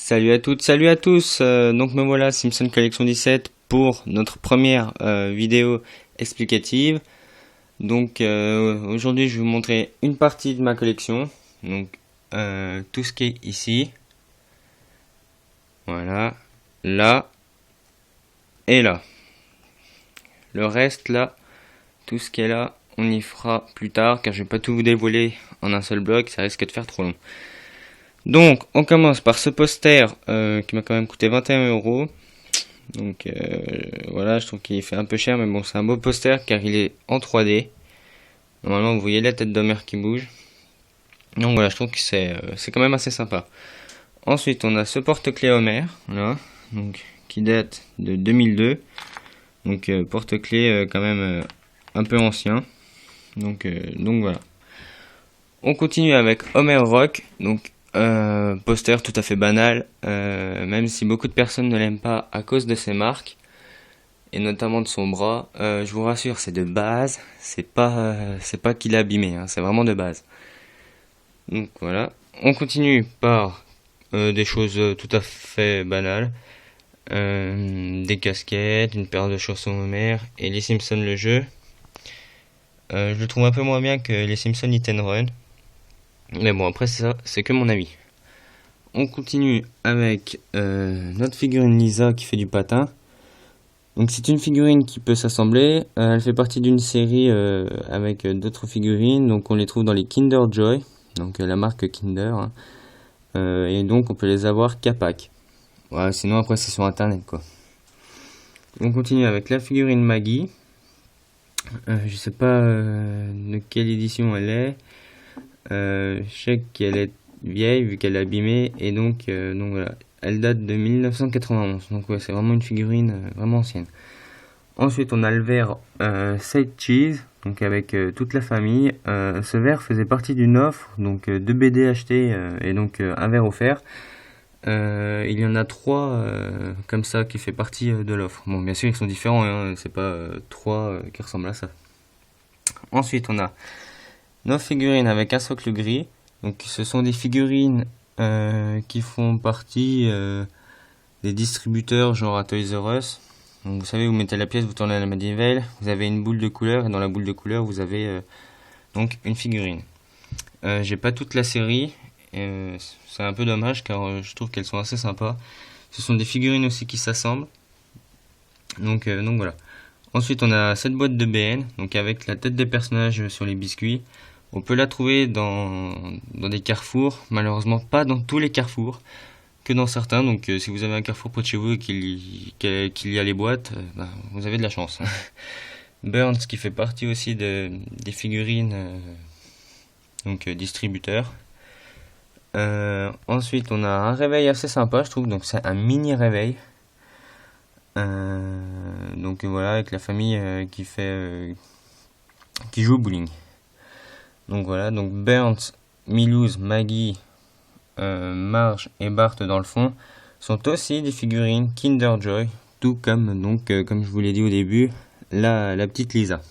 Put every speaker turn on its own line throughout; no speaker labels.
Salut à toutes, salut à tous. Donc me voilà Simpson Collection 17 pour notre première vidéo explicative. Donc aujourd'hui je vais vous montrer une partie de ma collection. Donc tout ce qui est ici. Voilà, là et là. Le reste là, tout ce qui est là, on y fera plus tard car je vais pas tout vous dévoiler en un seul bloc, ça risque de faire trop long. Donc, on commence par ce poster qui m'a quand même coûté 21 €. Donc voilà, je trouve qu'il fait un peu cher, mais bon, c'est un beau poster car il est en 3D. Normalement, vous voyez la tête d'Homer qui bouge. Donc voilà, je trouve que c'est quand même assez sympa. Ensuite, on a ce porte-clés Homer, là, donc qui date de 2002. Donc porte-clés quand même un peu ancien. Donc voilà. On continue avec Homer Rock, donc poster tout à fait banal, même si beaucoup de personnes ne l'aiment pas à cause de ses marques, et notamment de son bras. Je vous rassure, c'est de base, c'est pas qu'il a abîmé, hein, c'est vraiment de base. Donc voilà. On continue par des choses tout à fait banales. Des casquettes, une paire de chaussons Homer et les Simpsons le jeu. Je le trouve un peu moins bien que les Simpsons Hit and Run. Mais bon, après, c'est que mon avis. On continue avec notre figurine Lisa qui fait du patin. Donc, c'est une figurine qui peut s'assembler. Elle fait partie d'une série avec d'autres figurines. Donc, on les trouve dans les Kinder Joy. Donc, la marque Kinder. Hein. Et donc, on peut les avoir qu'à Pâques. Voilà, sinon, après, c'est sur internet, quoi. On continue avec la figurine Maggie. Je sais pas de quelle édition elle est. Je sais qu'elle est vieille vu qu'elle est abîmée et donc voilà, elle date de 1991. Donc ouais, c'est vraiment une figurine vraiment ancienne. Ensuite, on a le verre Side Cheese, donc avec toute la famille. Ce verre faisait partie d'une offre, donc 2 BD achetés et donc un verre offert. Il y en a 3 comme ça qui fait partie de l'offre. Bon, bien sûr, ils sont différents, hein, c'est pas 3 qui ressemblent à ça. Ensuite, on a nos figurines avec un socle gris. Donc, ce sont des figurines qui font partie des distributeurs genre à Toys R Us. Donc, vous savez, vous mettez la pièce, vous tournez la manivelle, vous avez une boule de couleur et dans la boule de couleur, vous avez donc une figurine. J'ai pas toute la série. C'est un peu dommage car je trouve qu'elles sont assez sympas. Ce sont des figurines aussi qui s'assemblent. Donc voilà. Ensuite, on a cette boîte de BN, donc avec la tête des personnages sur les biscuits. On peut la trouver dans des carrefours, malheureusement pas dans tous les carrefours, que dans certains. Donc si vous avez un carrefour près de chez vous et qu'il y a les boîtes, vous avez de la chance. Burns qui fait partie aussi des figurines donc distributeurs. Ensuite, on a un réveil assez sympa, je trouve. Donc c'est un mini réveil. Donc voilà, avec la famille qui joue au bowling. Donc voilà, donc Burns, Milouz, Maggie, Marge et Bart dans le fond sont aussi des figurines Kinder Joy, tout comme comme je vous l'ai dit au début, la petite Lisa.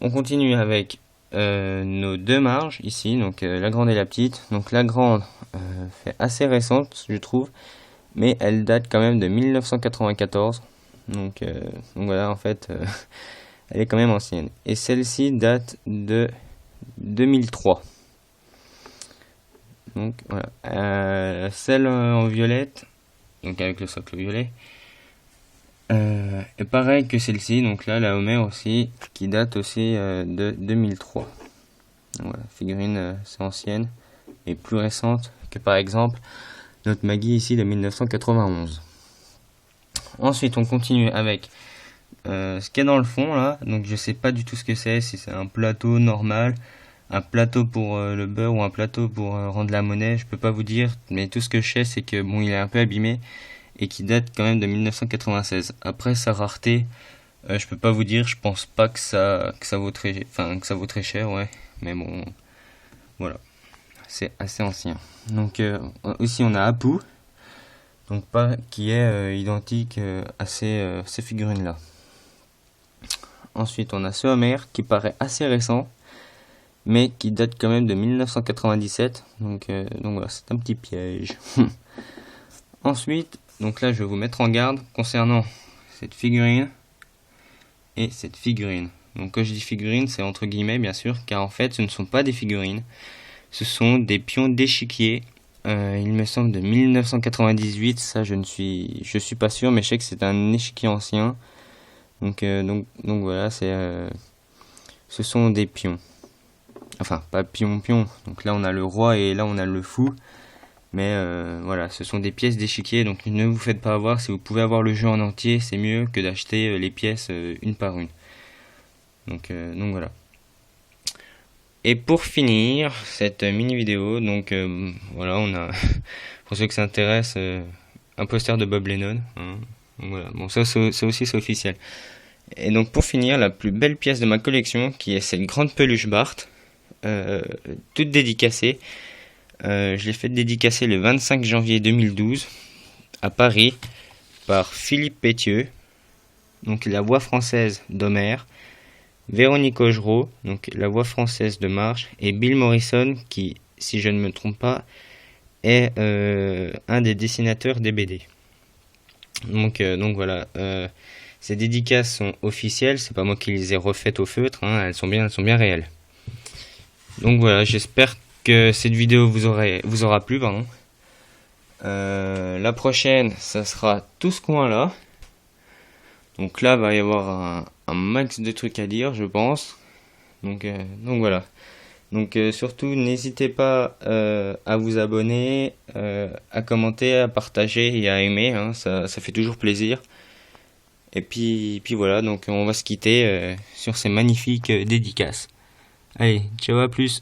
On continue avec nos 2 Marges ici, donc la grande et la petite. Donc la grande fait assez récente, je trouve, mais elle date quand même de 1994. Donc voilà, en fait, elle est quand même ancienne. Et celle-ci date de 2003. Donc voilà. Celle en violette, donc avec le socle violet, est pareil que celle-ci. Donc là, la Homer aussi, qui date aussi de 2003. Donc voilà, figurine assez ancienne et plus récente que par exemple notre Maggie ici de 1991. Ensuite, on continue avec ce qu'il y a dans le fond là. Donc je sais pas du tout ce que c'est, si c'est un plateau normal, un plateau pour le beurre ou un plateau pour rendre la monnaie, je peux pas vous dire, mais tout ce que je sais c'est que bon, il est un peu abîmé et qui date quand même de 1996. Après sa rareté, je peux pas vous dire, je pense pas que ça vaut très cher, ouais, mais bon, voilà. C'est assez ancien. Donc aussi on a Apu, donc pas qui est identique à ces figurines là. Ensuite on a ce Homer qui paraît assez récent, mais qui date quand même de 1997. Donc voilà, c'est un petit piège. Ensuite, donc là je vais vous mettre en garde concernant cette figurine et cette figurine. Donc quand je dis figurine, c'est entre guillemets bien sûr, car en fait ce ne sont pas des figurines, ce sont des pions d'échiquier. Il me semble de 1998, ça je suis pas sûr, mais je sais que c'est un échiquier ancien. Donc voilà, ce sont des pions. Enfin, pas pion. Donc là on a le roi et là on a le fou. Mais voilà, ce sont des pièces d'échiquier, donc ne vous faites pas avoir. Si vous pouvez avoir le jeu en entier, c'est mieux que d'acheter les pièces une par une. Donc voilà. Et pour finir cette mini vidéo, donc voilà, on a, pour ceux que ça intéresse, un poster de Bob Lennon. Hein. Donc voilà, bon ça aussi c'est officiel. Et donc pour finir, la plus belle pièce de ma collection, qui est cette grande peluche Bart, toute dédicacée. Je l'ai fait dédicacer le 25 janvier 2012 à Paris par Philippe Pétieux, donc la voix française d'Homer, Véronique Augereau, donc la voix française de Marge, et Bill Morrison, qui, si je ne me trompe pas, est un des dessinateurs des BD. Donc voilà, ces dédicaces sont officielles, c'est pas moi qui les ai refaites au feutre, hein, elles sont bien réelles. Donc voilà, j'espère que cette vidéo vous aura plu, pardon. La prochaine, ça sera tout ce coin-là. Donc là, va y avoir un max de trucs à dire, je pense. Donc voilà. Donc surtout, n'hésitez pas à vous abonner, à commenter, à partager et à aimer. Hein, ça fait toujours plaisir. Et puis voilà, donc on va se quitter sur ces magnifiques dédicaces. Allez, ciao, à plus.